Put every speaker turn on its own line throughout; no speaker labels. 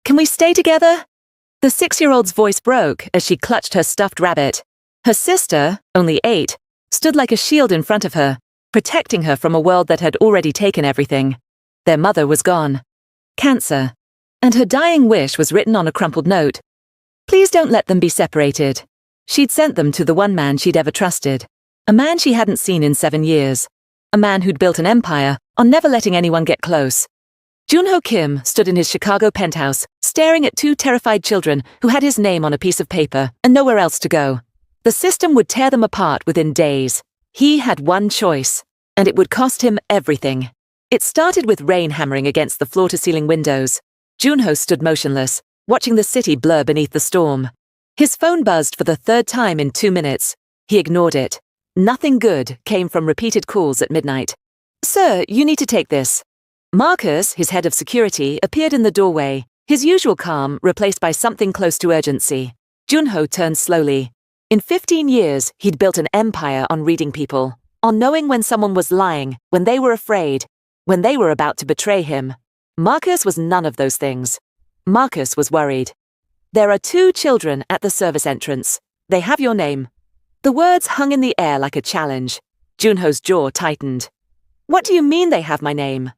Can we stay together? The 6-year-old's voice broke as she clutched her stuffed rabbit. Her sister, only 8, stood like a shield in front of her, protecting her from a world that had already taken everything. Their mother was gone. Cancer. And her dying wish was written on a crumpled note. Please don't let them be separated. She'd sent them to the one man she'd ever trusted. A man she hadn't seen in 7 years. A man who'd built an empire on never letting anyone get close. Junho Kim stood in his Chicago penthouse, staring at 2 terrified children who had his name on a piece of paper and nowhere else to go. The system would tear them apart within days. He had one choice, and it would cost him everything. It started with rain hammering against the floor-to-ceiling windows. Junho stood motionless, watching the city blur beneath the storm. His phone buzzed for the 3rd time in 2 minutes. He ignored it. Nothing good came from repeated calls at midnight. Sir, you need to take this. Marcus, his head of security, appeared in the doorway, his usual calm replaced by something close to urgency. Junho turned slowly. In 15 years, he'd built an empire on reading people, on knowing when someone was lying, when they were afraid, when they were about to betray him. Marcus was none of those things. Marcus was worried. There are 2 children at the service entrance. They have your name. The words hung in the air like a challenge. Junho's jaw tightened. What do you mean they have my name?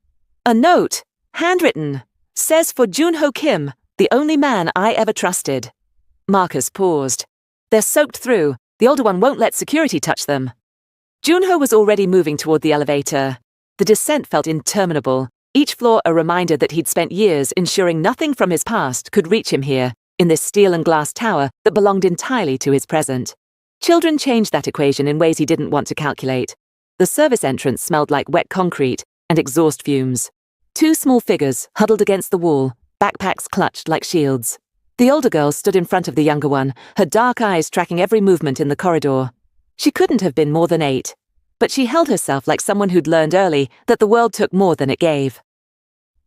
A note, handwritten, says for Junho Kim, the only man I ever trusted. Marcus paused. They're soaked through. The older one won't let security touch them. Junho was already moving toward the elevator. The descent felt interminable, each floor a reminder that he'd spent years ensuring nothing from his past could reach him here, in this steel and glass tower that belonged entirely to his present. Children changed that equation in ways he didn't want to calculate. The service entrance smelled like wet concrete and exhaust fumes. 2 small figures huddled against the wall, backpacks clutched like shields. The older girl stood in front of the younger one, her dark eyes tracking every movement in the corridor. She couldn't have been more than 8, but she held herself like someone who'd learned early that the world took more than it gave.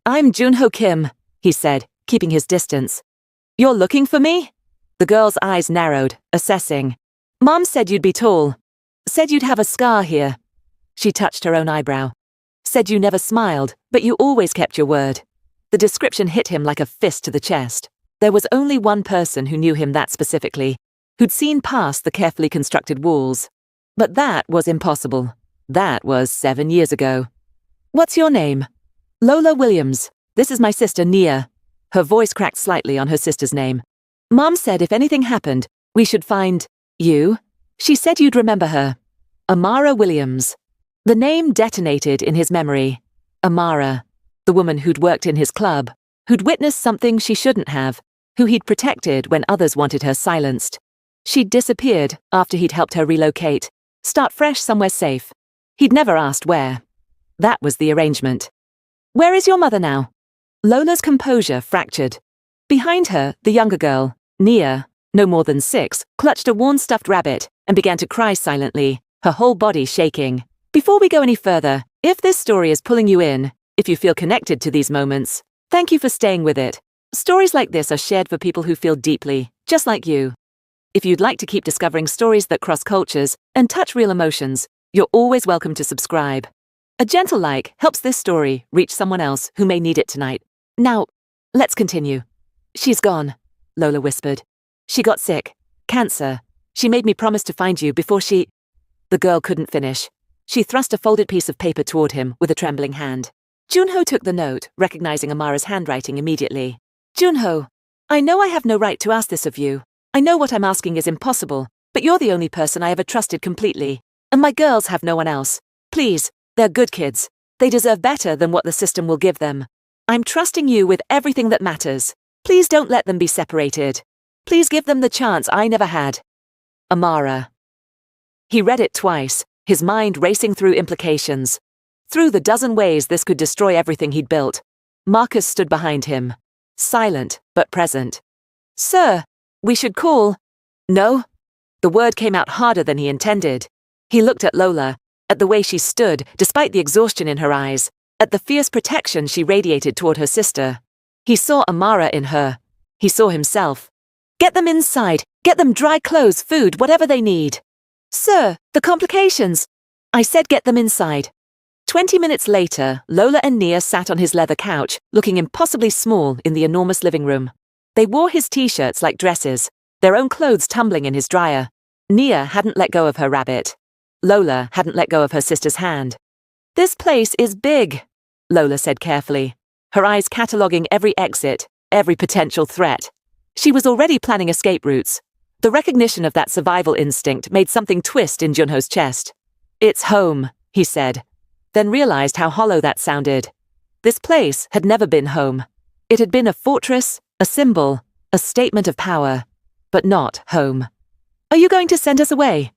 I'm Junho Kim, he said, keeping his distance. You're looking for me? The girl's eyes narrowed, assessing. Mom said you'd be tall. Said you'd have a scar here. She touched her own eyebrow. Said you never smiled, but you always kept your word. The description hit him like a fist to the chest. There was only one person who knew him that specifically, who'd seen past the carefully constructed walls. But that was impossible. That was 7 years ago. What's your name? Lola Williams. This is my sister Nia. Her voice cracked slightly on her sister's name. Mom said if anything happened, we should find you. She said you'd remember her. Amara Williams. The name detonated in his memory. Amara, the woman who'd worked in his club, who'd witnessed something she shouldn't have, who he'd protected when others wanted her silenced. She'd disappeared after he'd helped her relocate, start fresh somewhere safe. He'd never asked where. That was the arrangement. Where is your mother now? Lola's composure fractured. Behind her, the younger girl, Nia, no more than 6, clutched a worn stuffed rabbit and began to cry silently, her whole body shaking. Before we go any further, if this story is pulling you in, if you feel connected to these moments, thank you for staying with it. Stories like this are shared for people who feel deeply, just like you. If you'd like to keep discovering stories that cross cultures and touch real emotions, you're always welcome to subscribe. A gentle like helps this story reach someone else who may need it tonight. Now, let's continue. She's gone, Lola whispered. She got sick. Cancer. She made me promise to find you before she... The girl couldn't finish. She thrust a folded piece of paper toward him with a trembling hand. Junho took the note, recognizing Amara's handwriting immediately. Junho, I know I have no right to ask this of you. I know what I'm asking is impossible, but you're the only person I ever trusted completely. And my girls have no one else. Please, they're good kids. They deserve better than what the system will give them. I'm trusting you with everything that matters. Please don't let them be separated. Please give them the chance I never had. Amara. He read it twice, his mind racing through implications. Through the dozen ways this could destroy everything he'd built. Marcus stood behind him, silent but present. Sir, we should call. No? The word came out harder than he intended. He looked at Lola, at the way she stood, despite the exhaustion in her eyes, at the fierce protection she radiated toward her sister. He saw Amara in her. He saw himself. Get them inside. Get them dry clothes, food, whatever they need. Sir, the complications. I said get them inside. 20 minutes later, Lola and Nia sat on his leather couch, looking impossibly small in the enormous living room. They wore his t-shirts like dresses, their own clothes tumbling in his dryer. Nia hadn't let go of her rabbit. Lola hadn't let go of her sister's hand. "This place is big," Lola said carefully, her eyes cataloguing every exit, every potential threat. She was already planning escape routes. The recognition of that survival instinct made something twist in Junho's chest. "It's home," he said, then realized how hollow that sounded. This place had never been home. It had been a fortress, a symbol, a statement of power, but not home. "Are you going to send us away?"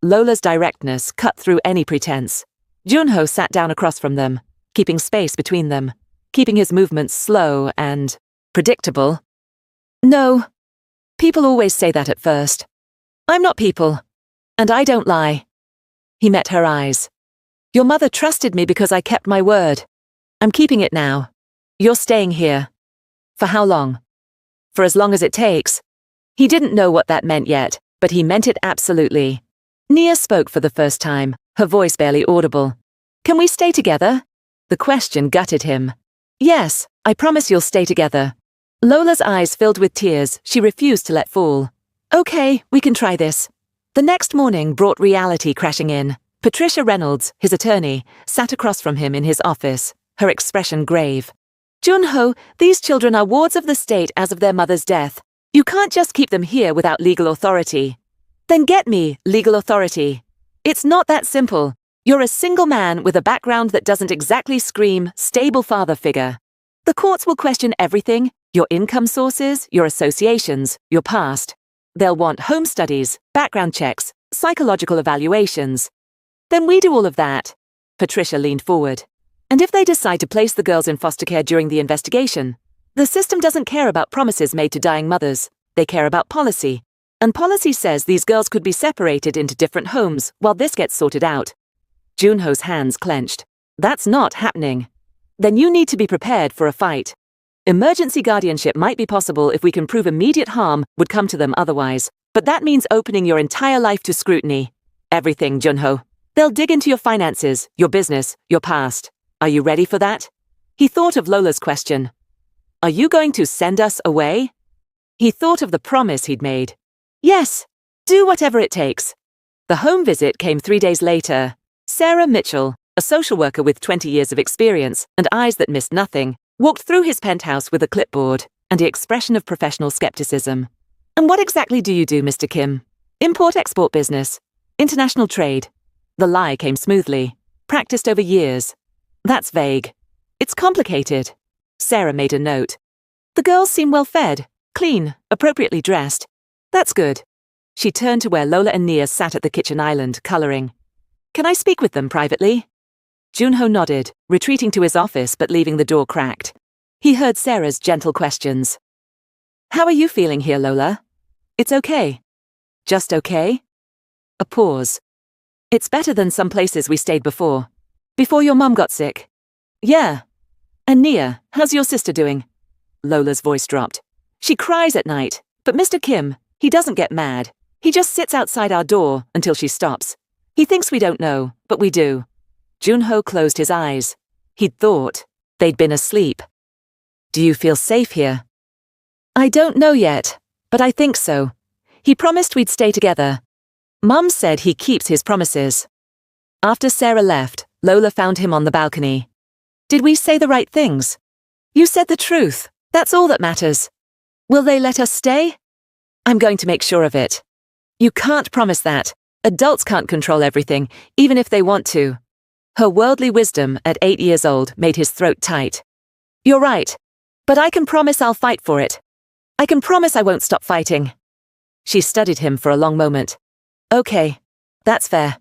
Lola's directness cut through any pretense. Junho sat down across from them, keeping space between them, keeping his movements slow and predictable. "No. People always say that at first. I'm not people. And I don't lie." He met her eyes. "Your mother trusted me because I kept my word. I'm keeping it now. You're staying here." "For how long?" "For as long as it takes." He didn't know what that meant yet, but he meant it absolutely. Nia spoke for the first time, her voice barely audible. "Can we stay together?" The question gutted him. "Yes, I promise you'll stay together." Lola's eyes filled with tears she refused to let fall. "Okay, we can try this." The next morning brought reality crashing in. Patricia Reynolds, his attorney, sat across from him in his office, her expression grave. "Junho, these children are wards of the state as of their mother's death. You can't just keep them here without legal authority." "Then get me legal authority." "It's not that simple. You're a single man with a background that doesn't exactly scream stable father figure. The courts will question everything, your income sources, your associations, your past. They'll want home studies, background checks, psychological evaluations. Then we do all of that." Patricia leaned forward. "And if they decide to place the girls in foster care during the investigation, the system doesn't care about promises made to dying mothers. They care about policy. And policy says these girls could be separated into different homes while this gets sorted out." Junho's hands clenched. "That's not happening." "Then you need to be prepared for a fight. Emergency guardianship might be possible if we can prove immediate harm would come to them otherwise, but that means opening your entire life to scrutiny. Everything, Junho. They'll dig into your finances, your business, your past. Are you ready for that?" He thought of Lola's question. "Are you going to send us away?" He thought of the promise he'd made. "Yes, do whatever it takes." The home visit came 3 days later. Sarah Mitchell, a social worker with 20 years of experience and eyes that missed nothing, walked through his penthouse with a clipboard and the expression of professional skepticism. "And what exactly do you do, Mr. Kim?" "Import-export business. International trade." The lie came smoothly. "Practiced over years." "That's vague." "It's complicated." Sarah made a note. "The girls seem well-fed, clean, appropriately dressed. That's good." She turned to where Lola and Nia sat at the kitchen island, colouring. "Can I speak with them privately?" Junho nodded, retreating to his office but leaving the door cracked. He heard Sarah's gentle questions. "How are you feeling here, Lola?" "It's okay." "Just okay?" A pause. "It's better than some places we stayed before. Before your mum got sick." "Yeah." "And Nia, how's your sister doing?" Lola's voice dropped. "She cries at night, but Mr. Kim, he doesn't get mad. He just sits outside our door until she stops. He thinks we don't know, but we do." Junho closed his eyes. He'd thought they'd been asleep. "Do you feel safe here?" "I don't know yet, but I think so. He promised we'd stay together. Mum said he keeps his promises." After Sarah left, Lola found him on the balcony. "Did we say the right things?" "You said the truth. That's all that matters." "Will they let us stay?" "I'm going to make sure of it." "You can't promise that. Adults can't control everything, even if they want to." Her worldly wisdom at 8 years old made his throat tight. "You're right. But I can promise I'll fight for it. I can promise I won't stop fighting." She studied him for a long moment. "Okay, that's fair."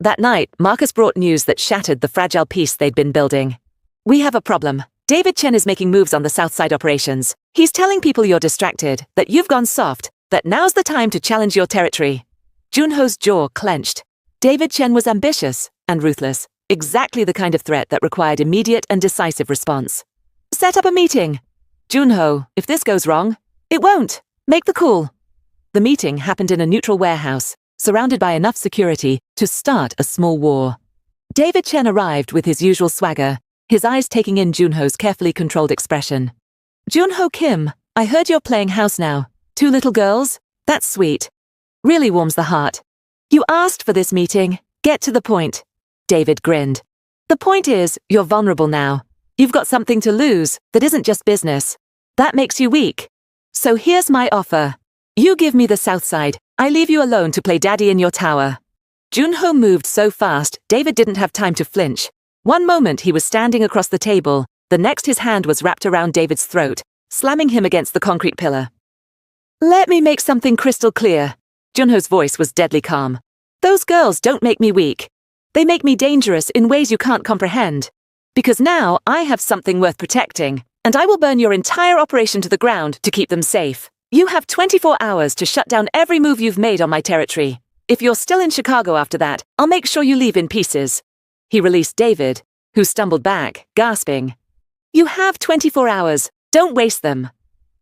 That night, Marcus brought news that shattered the fragile peace they'd been building. "We have a problem. David Chen is making moves on the Southside operations. He's telling people you're distracted, that you've gone soft, that now's the time to challenge your territory." Junho's jaw clenched. David Chen was ambitious and ruthless, exactly the kind of threat that required immediate and decisive response. "Set up a meeting." "Junho, if this goes wrong." "It won't. Make the call." The meeting happened in a neutral warehouse, surrounded by enough security to start a small war. David Chen arrived with his usual swagger, his eyes taking in Junho's carefully controlled expression. Junho Kim, I heard you're playing house now. 2 little girls? That's sweet. Really warms the heart. You asked for this meeting. Get to the point. David grinned. The point is, you're vulnerable now. You've got something to lose that isn't just business. That makes you weak. So here's my offer. You give me the south side. I leave you alone to play daddy in your tower. Junho moved so fast, David didn't have time to flinch. One moment he was standing across the table, the next his hand was wrapped around David's throat, slamming him against the concrete pillar. Let me make something crystal clear. Junho's voice was deadly calm. Those girls don't make me weak. They make me dangerous in ways you can't comprehend. Because now I have something worth protecting, and I will burn your entire operation to the ground to keep them safe. You have 24 hours to shut down every move you've made on my territory. If you're still in Chicago after that, I'll make sure you leave in pieces. He released David, who stumbled back, gasping. You have 24 hours. Don't waste them.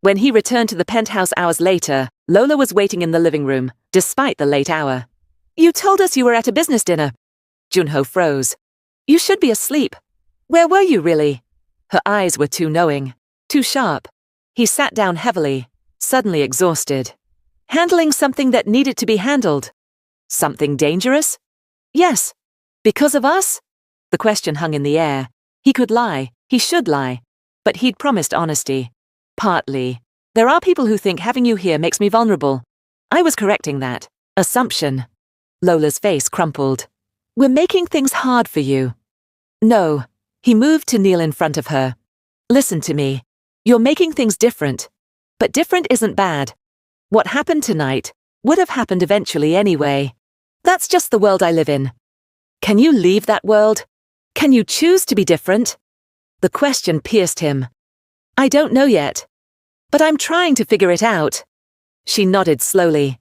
When he returned to the penthouse hours later, Lola was waiting in the living room, despite the late hour. You told us you were at a business dinner. Junho froze. You should be asleep. Where were you really? Her eyes were too knowing, too sharp. He sat down heavily, suddenly exhausted. Handling something that needed to be handled. Something dangerous? Yes. Because of us? The question hung in the air. He could lie, he should lie. But he'd promised honesty. Partly. There are people who think having you here makes me vulnerable. I was correcting that. Assumption. Lola's face crumpled. We're making things hard for you. No. He moved to kneel in front of her. Listen to me. You're making things different. But different isn't bad. What happened tonight would have happened eventually anyway. That's just the world I live in. Can you leave that world? Can you choose to be different? The question pierced him. I don't know yet. But I'm trying to figure it out. She nodded slowly.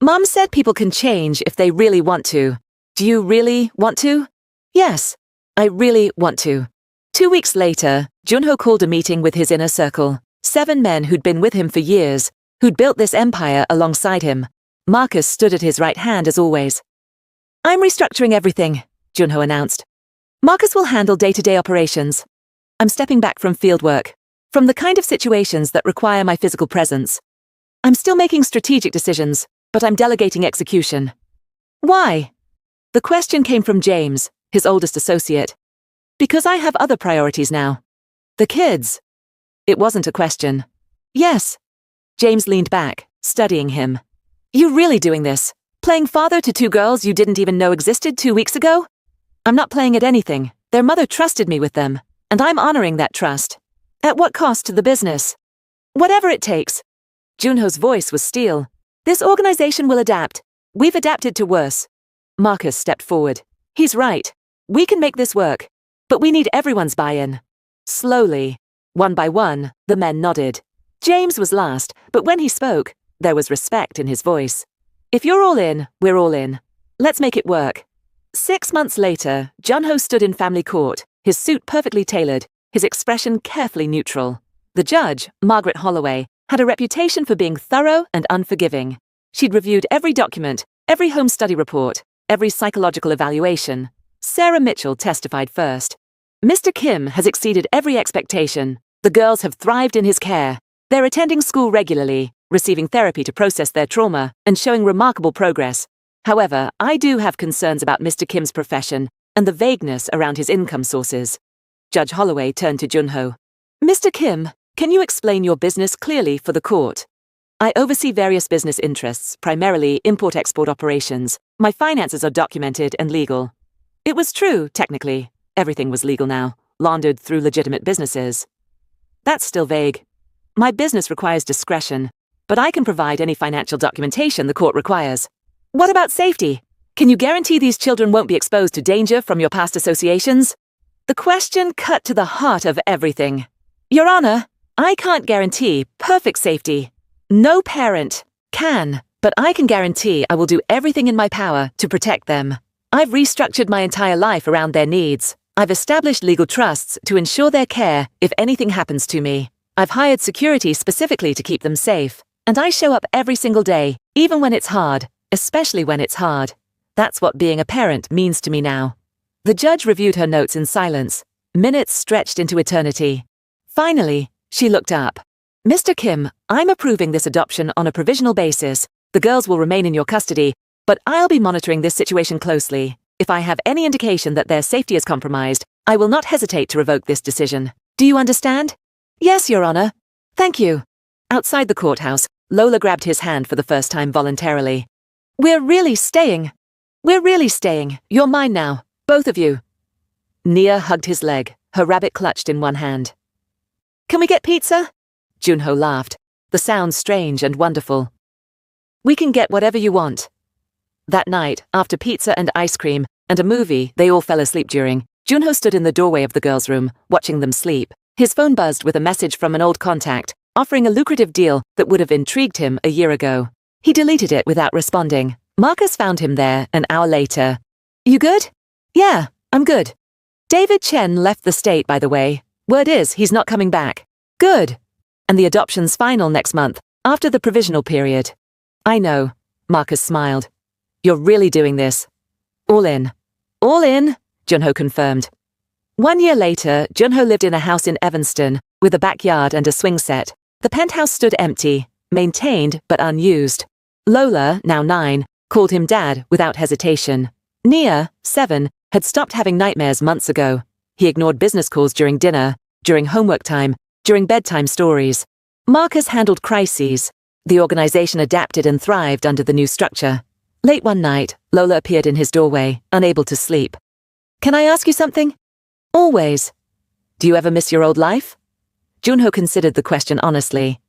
Mom said people can change if they really want to. Do you really want to? Yes, I really want to. 2 weeks later, Junho called a meeting with his inner circle. 7 men who'd been with him for years, who'd built this empire alongside him. Marcus stood at his right hand as always. I'm restructuring everything, Junho announced. Marcus will handle day-to-day operations. I'm stepping back from fieldwork, from the kind of situations that require my physical presence. I'm still making strategic decisions, but I'm delegating execution. Why? The question came from James, his oldest associate. Because I have other priorities now. The kids. It wasn't a question. Yes. James leaned back, studying him. You really doing this? Playing father to 2 girls you didn't even know existed 2 weeks ago? I'm not playing at anything. Their mother trusted me with them, and I'm honoring that trust. At what cost to the business? Whatever it takes. Junho's voice was steel. This organization will adapt. We've adapted to worse. Marcus stepped forward. He's right. We can make this work. But we need everyone's buy-in. Slowly, one by one, the men nodded. James was last, but when he spoke, there was respect in his voice. If you're all in, we're all in. Let's make it work. 6 months later, Junho stood in family court, his suit perfectly tailored, his expression carefully neutral. The judge, Margaret Holloway, had a reputation for being thorough and unforgiving. She'd reviewed every document, every home study report, every psychological evaluation. Sarah Mitchell testified first. Mr. Kim has exceeded every expectation. The girls have thrived in his care. They're attending school regularly, receiving therapy to process their trauma, and showing remarkable progress. However, I do have concerns about Mr. Kim's profession and the vagueness around his income sources. Judge Holloway turned to Junho. Mr. Kim, can you explain your business clearly for the court? I oversee various business interests, primarily import-export operations. My finances are documented and legal. It was true, technically. Everything was legal now, laundered through legitimate businesses. That's still vague. My business requires discretion, but I can provide any financial documentation the court requires. What about safety? Can you guarantee these children won't be exposed to danger from your past associations? The question cut to the heart of everything. Your Honor, I can't guarantee perfect safety. No parent can, but I can guarantee I will do everything in my power to protect them. I've restructured my entire life around their needs. I've established legal trusts to ensure their care if anything happens to me. I've hired security specifically to keep them safe. And I show up every single day, even when it's hard, especially when it's hard. That's what being a parent means to me now. The judge reviewed her notes in silence. Minutes stretched into eternity. Finally, she looked up. Mr. Kim, I'm approving this adoption on a provisional basis. The girls will remain in your custody, but I'll be monitoring this situation closely. If I have any indication that their safety is compromised, I will not hesitate to revoke this decision. Do you understand? Yes, Your Honor. Thank you. Outside the courthouse, Lola grabbed his hand for the first time voluntarily. We're really staying. You're mine now, both of you. Nia hugged his leg, her rabbit clutched in one hand. Can we get pizza? Junho laughed, the sound strange and wonderful. We can get whatever you want. That night, after pizza and ice cream and a movie they all fell asleep during, Junho stood in the doorway of the girls' room, watching them sleep. His phone buzzed with a message from an old contact, offering a lucrative deal that would have intrigued him a year ago. He deleted it without responding. Marcus found him there an hour later. You good? Yeah, I'm good. David Chen left the state, by the way. Word is he's not coming back. Good. And the adoption's final next month, after the provisional period. I know, Marcus smiled. You're really doing this. All in. All in, Junho confirmed. 1 year later, Junho lived in a house in Evanston, with a backyard and a swing set. The penthouse stood empty, maintained but unused. Lola, now 9, called him Dad without hesitation. Nia, 7, had stopped having nightmares months ago. He ignored business calls during dinner, during homework time, during bedtime stories. Marcus handled crises. The organization adapted and thrived under the new structure. Late one night, Lola appeared in his doorway, unable to sleep. Can I ask you something? Always. Do you ever miss your old life? Junho considered the question honestly.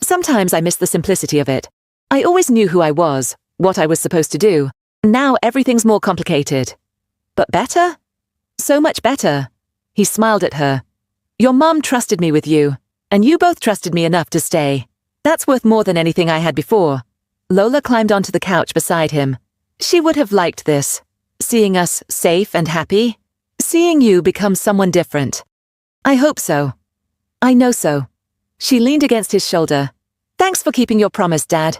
Sometimes I miss the simplicity of it. I always knew who I was, what I was supposed to do. Now everything's more complicated. But better? So much better. He smiled at her. Your mom trusted me with you, and you both trusted me enough to stay. That's worth more than anything I had before. Lola climbed onto the couch beside him. She would have liked this. Seeing us safe and happy. Seeing you become someone different. I hope so. I know so. She leaned against his shoulder. Thanks for keeping your promise, Dad.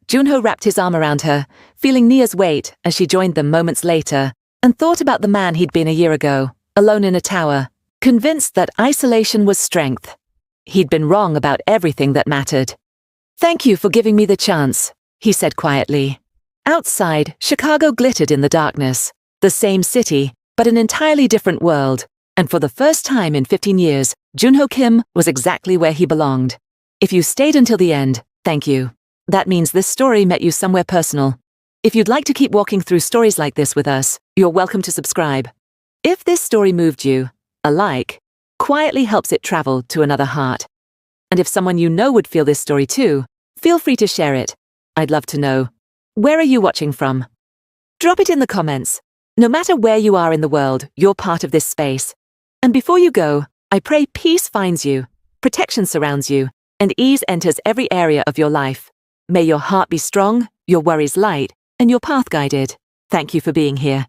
Junho wrapped his arm around her, feeling Nia's weight as she joined them moments later, and thought about the man he'd been a year ago, alone in a tower, convinced that isolation was strength. He'd been wrong about everything that mattered. Thank you for giving me the chance, he said quietly. Outside, Chicago glittered in the darkness. The same city, but an entirely different world. And for the first time in 15 years, Junho Kim was exactly where he belonged. If you stayed until the end, thank you. That means this story met you somewhere personal. If you'd like to keep walking through stories like this with us, you're welcome to subscribe. If this story moved you, a like quietly helps it travel to another heart. And if someone you know would feel this story too, feel free to share it. I'd love to know. Where are you watching from? Drop it in the comments. No matter where you are in the world, you're part of this space. And before you go, I pray peace finds you, protection surrounds you, and ease enters every area of your life. May your heart be strong, your worries light, and your path guided. Thank you for being here.